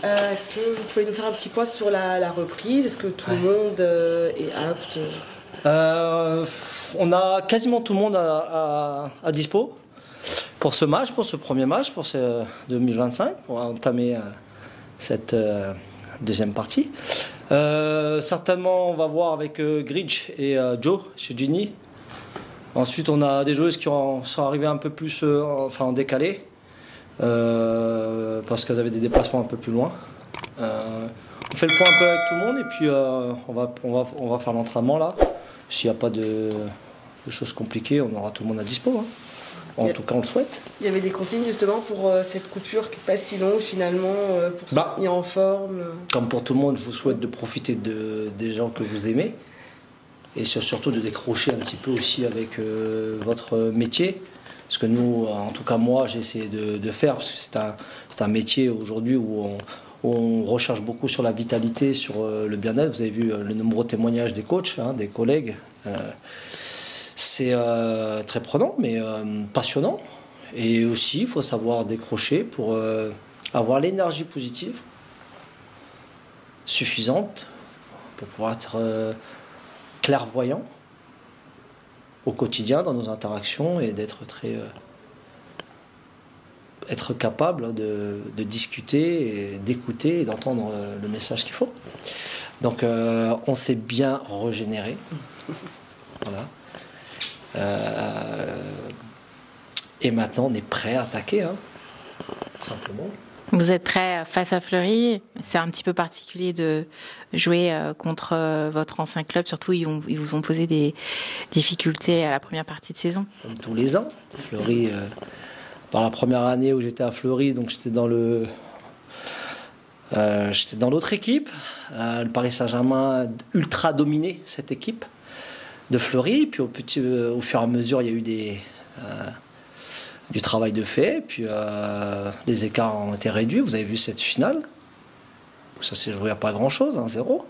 Est-ce que vous pouvez nous faire un petit point sur la reprise? Est-ce que tout le monde est apte? On a quasiment tout le monde à dispo pour ce match, pour ce premier match, pour ce 2025, pour entamer cette deuxième partie. Certainement, on va voir avec Gridge et Joe chez Ginny. Ensuite, on a des joueuses qui sont arrivées un peu plus en décalé parce qu'elles avaient des déplacements un peu plus loin. On fait le point un peu avec tout le monde et puis on va faire l'entraînement là. S'il n'y a pas de choses compliquées, on aura tout le monde à dispo. Hein. En tout cas, on le souhaite. Il y avait des consignes justement pour cette coupure qui n'est pas si longue finalement, pour se maintenir en forme. Comme pour tout le monde, je vous souhaite de profiter des gens que vous aimez et surtout de décrocher un petit peu aussi avec votre métier. Ce que nous, en tout cas moi, j'ai essayé de faire, parce que c'est un métier aujourd'hui où on recherche beaucoup sur la vitalité, sur le bien-être. Vous avez vu le nombreux témoignages des coachs, hein, des collègues. C'est très prenant, mais passionnant. Et aussi, il faut savoir décrocher pour avoir l'énergie positive suffisante pour pouvoir être clairvoyant au quotidien dans nos interactions et d'être être capable de discuter, d'écouter et d'entendre le message qu'il faut. Donc on s'est bien régénéré. Voilà. Et maintenant on est prêt à attaquer, hein, simplement. Vous êtes prêt face à Fleury? C'est un petit peu particulier de jouer contre votre ancien club, surtout ils vous ont posé des difficultés à la première partie de saison. Comme tous les ans, Fleury, par la première année où j'étais à Fleury, donc j'étais dans l'autre équipe. Le Paris Saint-Germain ultra dominé cette équipe de Fleury. Puis au fur et à mesure, il y a eu du travail de fait. Puis les écarts ont été réduits. Vous avez vu cette finale. Ça s'est joué à pas grand-chose, 1-0.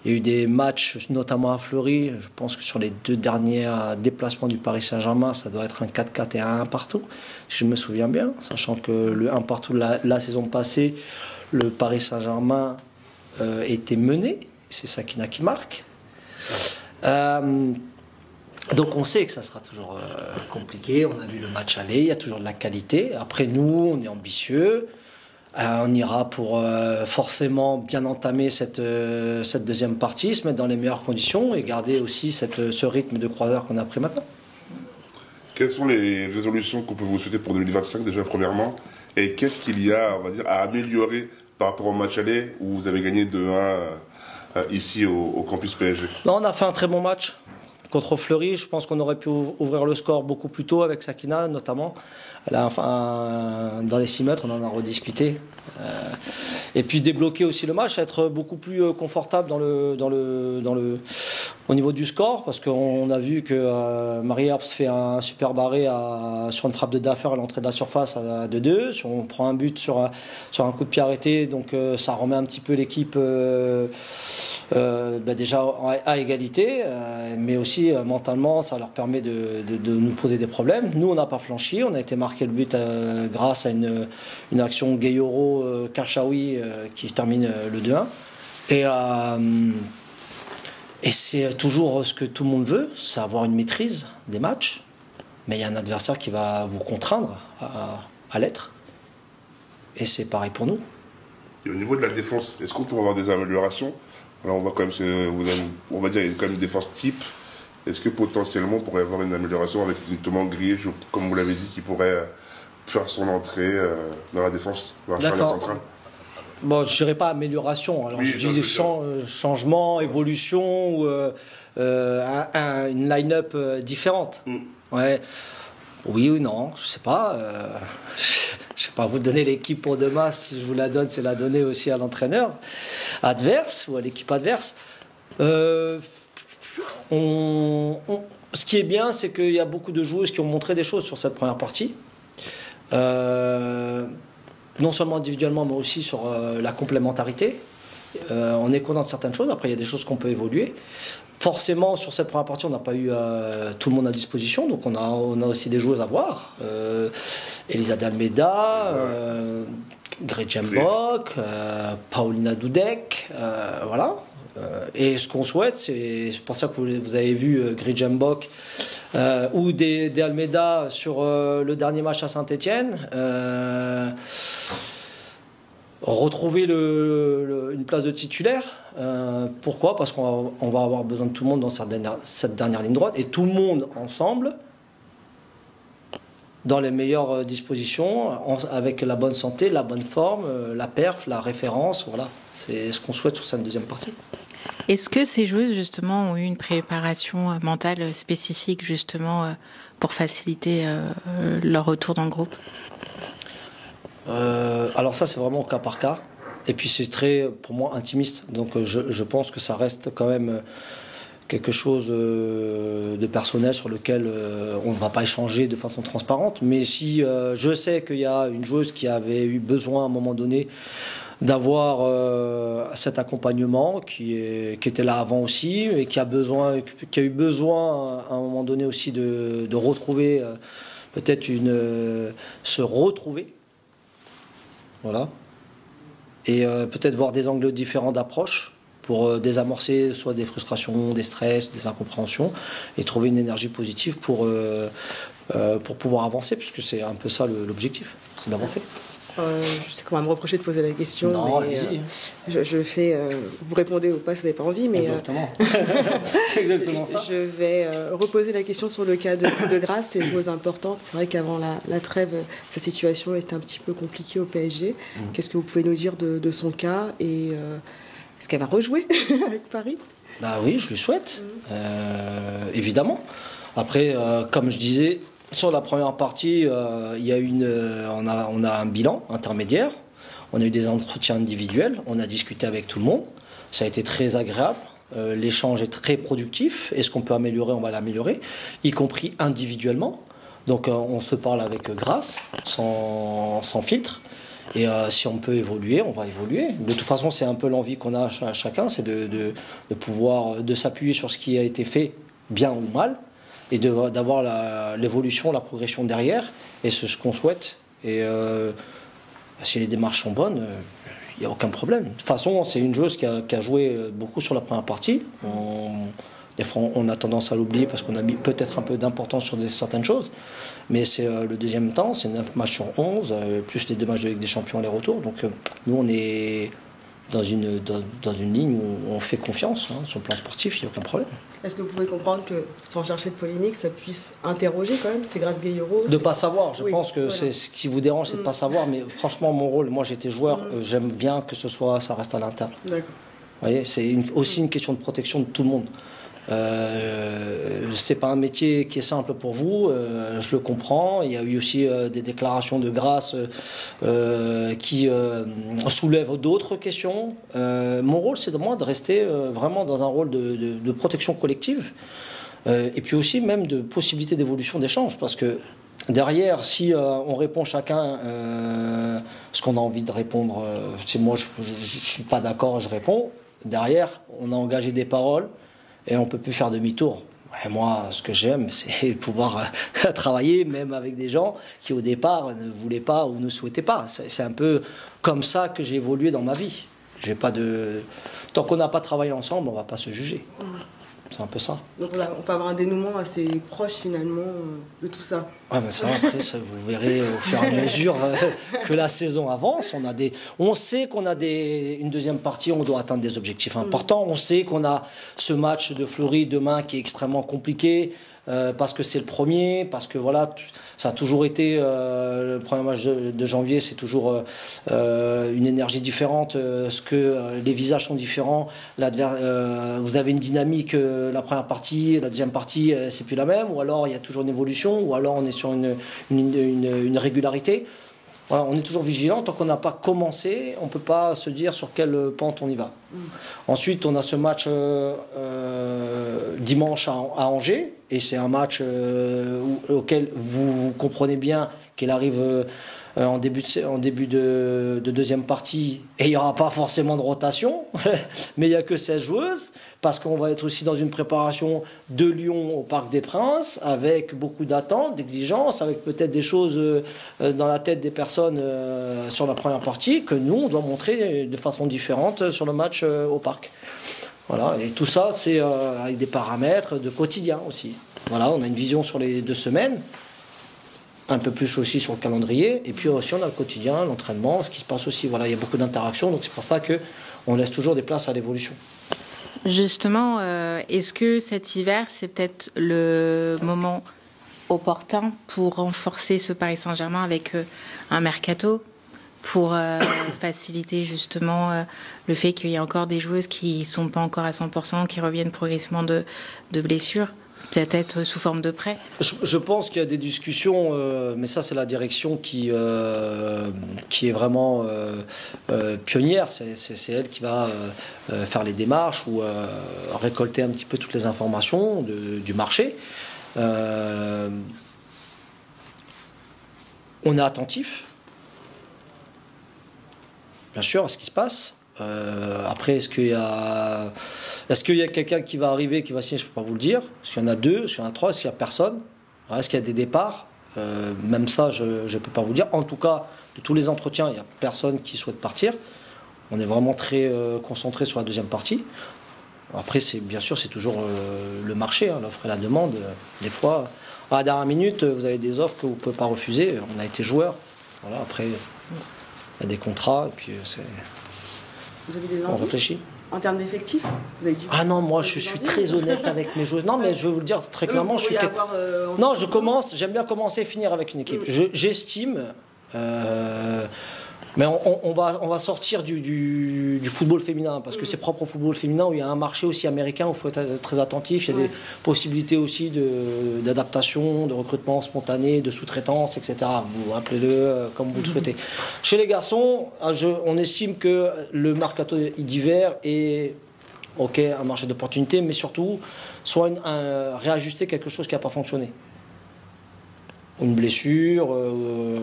Il y a eu des matchs, notamment à Fleury. Je pense que sur les 2 derniers déplacements du Paris Saint-Germain, ça doit être un 4-4 et un 1 partout, si je me souviens bien. Sachant que le 1 partout la saison passée, le Paris Saint-Germain était mené. C'est Sakina qui marque. Donc on sait que ça sera toujours compliqué. On a vu le match aller, il y a toujours de la qualité. Après nous, on est ambitieux. On ira pour forcément bien entamer cette deuxième partie, se mettre dans les meilleures conditions et garder aussi ce rythme de croiseur qu'on a pris maintenant. Quelles sont les résolutions qu'on peut vous souhaiter pour 2025 déjà premièrement? Et qu'est-ce qu'il y a, on va dire, à améliorer par rapport au match aller où vous avez gagné 2-1 ici au campus PSG? Non, on a fait un très bon match contre Fleury. Je pense qu'on aurait pu ouvrir le score beaucoup plus tôt avec Sakina notamment. Là, enfin, dans les 6 mètres, on en a rediscuté. Et puis débloquer aussi le match, être beaucoup plus confortable au niveau du score, parce qu'on a vu que Marie Herbst fait un super barré sur une frappe de Daffer à l'entrée de la surface à 2-2. Si on prend un but sur un coup de pied arrêté, donc ça remet un petit peu l'équipe déjà à égalité, mais aussi mentalement, ça leur permet de nous poser des problèmes. Nous, on n'a pas flanchi, on a été marqué le but grâce à une action Gayoro-Karchaoui qui termine le 2-1. Et c'est toujours ce que tout le monde veut, c'est avoir une maîtrise des matchs. Mais il y a un adversaire qui va vous contraindre à l'être. Et c'est pareil pour nous. Et au niveau de la défense, est-ce qu'on peut avoir des améliorations? Alors on voit quand même, on va dire, il y a quand même une défense type. Est-ce que potentiellement on pourrait avoir une amélioration avec notamment Griège, comme vous l'avez dit, qui pourrait faire son entrée dans la défense, dans la charnière centrale? Bon, je dirais pas amélioration. Alors, oui, je dis changement, évolution ou une line-up différente. Ouais. Oui ou non, je sais pas. Je vais pas vous donner l'équipe pour demain. Si je vous la donne, c'est la donner aussi à l'entraîneur adverse ou à l'équipe adverse. Ce qui est bien, c'est qu'il y a beaucoup de joueuses qui ont montré des choses sur cette première partie. Non seulement individuellement, mais aussi sur la complémentarité. On est content de certaines choses. Après, il y a des choses qu'on peut évoluer. Forcément, sur cette première partie, on n'a pas eu tout le monde à disposition. Donc, on a aussi des joueuses à voir. Elisa D'Almeida, Gretchen Bock, Paulina Dudek, voilà. Et ce qu'on souhaite, c'est pour ça que vous avez vu Gretchen Bock ou De Almeida sur le dernier match à Saint-Etienne. Retrouver une place de titulaire. Pourquoi ? Parce qu'on va avoir besoin de tout le monde dans cette dernière ligne droite et tout le monde ensemble dans les meilleures dispositions, avec la bonne santé, la bonne forme, la perf, la référence. Voilà, c'est ce qu'on souhaite sur cette deuxième partie. Est-ce que ces joueuses, justement, ont eu une préparation mentale spécifique, justement, pour faciliter leur retour dans le groupe ? Alors ça, c'est vraiment au cas par cas. Et puis c'est très, pour moi, intimiste. Donc je pense que ça reste quand même quelque chose de personnel sur lequel on ne va pas échanger de façon transparente. Mais si je sais qu'il y a une joueuse qui avait eu besoin à un moment donné d'avoir cet accompagnement qui était là avant aussi et qui a eu besoin à un moment donné aussi de retrouver peut-être se retrouver. Voilà. Et peut-être voir des angles différents d'approche pour désamorcer soit des frustrations, des stress, des incompréhensions et trouver une énergie positive pour pouvoir avancer, puisque c'est un peu ça l'objectif, c'est d'avancer. Je sais qu'on va me reprocher de poser la question. Non, mais, allez-y. Je fais. Vous répondez ou pas si vous n'avez pas envie, mais. Exactement. C'est exactement ça. Je vais reposer la question sur le cas de Grace, c'est une joueuse importante. C'est vrai qu'avant la trêve, sa situation était un petit peu compliquée au PSG. Qu'est-ce que vous pouvez nous dire de son cas et est-ce qu'elle va rejouer avec Paris ? Bah oui, je lui souhaite, évidemment. Après, comme je disais. Sur la première partie, il y a on a un bilan intermédiaire, on a eu des entretiens individuels, on a discuté avec tout le monde, ça a été très agréable, l'échange est très productif, et ce qu'on peut améliorer, on va l'améliorer, y compris individuellement. Donc on se parle avec grâce, sans filtre, et si on peut évoluer, on va évoluer. De toute façon, c'est un peu l'envie qu'on a chacun, c'est de pouvoir s'appuyer sur ce qui a été fait, bien ou mal, et d'avoir l'évolution, la progression derrière, et c'est ce qu'on souhaite. Et si les démarches sont bonnes, il n'y a aucun problème. De toute façon, c'est une joueuse qui a joué beaucoup sur la première partie. Des fois, on a tendance à l'oublier parce qu'on a mis peut-être un peu d'importance sur certaines choses. Mais c'est le deuxième temps, c'est 9 matchs sur 11, plus les 2 matchs de Ligue des Champions aller-retour. Donc nous, on est dans une ligne où on fait confiance. Sur le plan sportif, il n'y a aucun problème. Est-ce que vous pouvez comprendre que, sans chercher de polémique, ça puisse interroger quand même? C'est Grace Gueye-Roux. De ne pas savoir. Je pense que c'est ce qui vous dérange, c'est de ne pas savoir. Mais franchement, mon rôle, moi j'étais joueur, j'aime bien que ça reste à l'interne. D'accord. Vous voyez, c'est aussi une question de protection de tout le monde. C'est pas un métier qui est simple pour vous, je le comprends. Il y a eu aussi des déclarations de Grace qui soulèvent d'autres questions. Mon rôle, c'est de rester vraiment dans un rôle de protection collective, et puis aussi même de possibilité d'évolution d'échange, parce que derrière, si on répond chacun ce qu'on a envie de répondre, c'est moi je suis pas d'accord, je réponds. Derrière, on a engagé des paroles. Et on ne peut plus faire demi-tour. Et moi, ce que j'aime, c'est pouvoir travailler même avec des gens qui, au départ, ne voulaient pas ou ne souhaitaient pas. C'est un peu comme ça que j'ai évolué dans ma vie. J'ai pas de... Tant qu'on n'a pas travaillé ensemble, on ne va pas se juger. C'est un peu ça. Donc là, on peut avoir un dénouement assez proche, finalement, de tout ça. Ouais, mais ça, après, vous verrez au fur et à mesure que la saison avance. On sait qu'on a une deuxième partie, on doit atteindre des objectifs importants. On sait qu'on a ce match de Fleury demain qui est extrêmement compliqué. Parce que c'est le premier, parce que voilà, ça a toujours été le premier match de janvier, c'est toujours une énergie différente, les visages sont différents, vous avez une dynamique, la première partie, la deuxième partie, c'est plus la même, ou alors il y a toujours une évolution, ou alors on est sur une régularité. Voilà, on est toujours vigilant. Tant qu'on n'a pas commencé, on ne peut pas se dire sur quelle pente on y va. Ensuite, on a ce match dimanche à Angers. Et c'est un match auquel vous comprenez bien qu'il arrive en début de deuxième partie, et il n'y aura pas forcément de rotation, mais il n'y a que 16 joueuses, parce qu'on va être aussi dans une préparation de Lyon au Parc des Princes, avec beaucoup d'attentes, d'exigences, avec peut-être des choses dans la tête des personnes sur la première partie, que nous, on doit montrer de façon différente sur le match au Parc. Voilà, et tout ça, c'est avec des paramètres de quotidien aussi. Voilà, on a une vision sur les 2 semaines, un peu plus aussi sur le calendrier, et puis aussi on a le quotidien, l'entraînement, ce qui se passe aussi. Voilà, il y a beaucoup d'interactions, donc c'est pour ça qu'on laisse toujours des places à l'évolution. Justement, est-ce que cet hiver, c'est peut-être le moment opportun pour renforcer ce Paris Saint-Germain avec un mercato, pour faciliter justement le fait qu'il y a encore des joueuses qui ne sont pas encore à 100%, qui reviennent progressivement de blessures, peut-être sous forme de prêt? Je pense qu'il y a des discussions, mais ça c'est la direction qui est vraiment pionnière. C'est elle qui va faire les démarches ou récolter un petit peu toutes les informations du marché. On est attentif, bien sûr, à ce qui se passe. Après, est-ce qu'il y a quelqu'un qui va arriver, qui va signer? Je ne peux pas vous le dire. Est-ce qu'il y en a 2, est-ce qu'il y en a 3, est-ce qu'il y a personne? Est-ce qu'il y a des départs? Même ça, je ne peux pas vous dire. En tout cas, de tous les entretiens, il n'y a personne qui souhaite partir. On est vraiment très concentré sur la deuxième partie. Après, bien sûr, c'est toujours le marché, hein, l'offre et la demande. Des fois, à la dernière minute, vous avez des offres que vous ne pouvez pas refuser. On a été joueur. Voilà, après, il y a des contrats. Et puis, vous avez des on réfléchit. En termes d'effectifs, vous avez dit... Ah non, moi je suis très honnête avec mes joueuses. Non, mais je vais vous le dire très clairement. Non, j'aime bien commencer et finir avec une équipe. J'estime... Mais on va sortir du football féminin, parce que c'est propre au football féminin où il y a un marché aussi américain où il faut être très attentif. Il y a des possibilités aussi d'adaptation, de recrutement spontané, de sous-traitance, etc. Vous appelez-le comme vous le souhaitez. Chez les garçons, on estime que le mercato d'hiver est un marché d'opportunités, mais surtout soit réajuster quelque chose qui n'a pas fonctionné. Une blessure,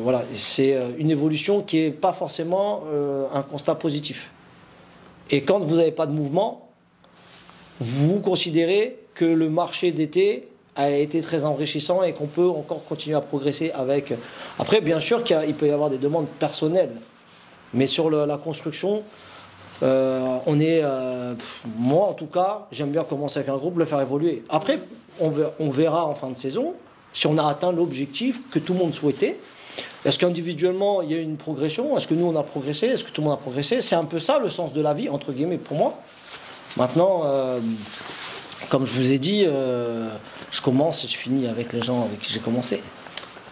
voilà, c'est une évolution qui n'est pas forcément un constat positif. Et quand vous n'avez pas de mouvement, vous considérez que le marché d'été a été très enrichissant et qu'on peut encore continuer à progresser avec. Après, bien sûr qu'il peut y avoir des demandes personnelles, mais sur la construction, moi en tout cas, j'aime bien commencer avec un groupe, le faire évoluer. Après, on verra en fin de saison si on a atteint l'objectif que tout le monde souhaitait. Est-ce qu'individuellement, il y a une progression? Est-ce que nous, on a progressé? Est-ce que tout le monde a progressé? C'est un peu ça, le sens de la vie, entre guillemets, pour moi. Maintenant, comme je vous ai dit, je commence et je finis avec les gens avec qui j'ai commencé.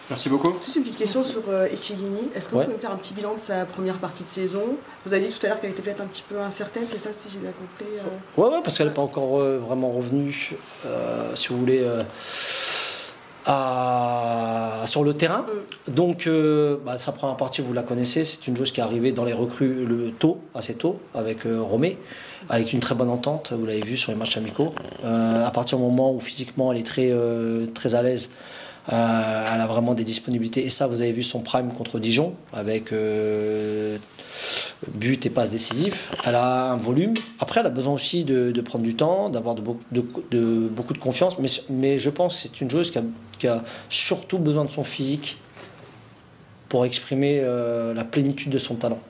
Merci beaucoup. Juste une petite question sur Echigini. Est-ce que vous pouvez me faire un petit bilan de sa première partie de saison? Vous avez dit tout à l'heure qu'elle était peut-être un petit peu incertaine, c'est ça, si j'ai bien compris? Ouais, parce qu'elle n'est pas encore vraiment revenue, si vous voulez... sur le terrain. Donc, sa première partie, vous la connaissez, c'est une joueuse qui est arrivée dans les recrues assez tôt, avec Romé, avec une très bonne entente, vous l'avez vu sur les matchs amicaux. À partir du moment où physiquement elle est très à l'aise, elle a vraiment des disponibilités. Et ça, vous avez vu son prime contre Dijon, avec but et passe décisif. Elle a un volume. Après, elle a besoin aussi de prendre du temps, d'avoir beaucoup de confiance. Mais je pense que c'est une joueuse qui a surtout besoin de son physique pour exprimer la plénitude de son talent.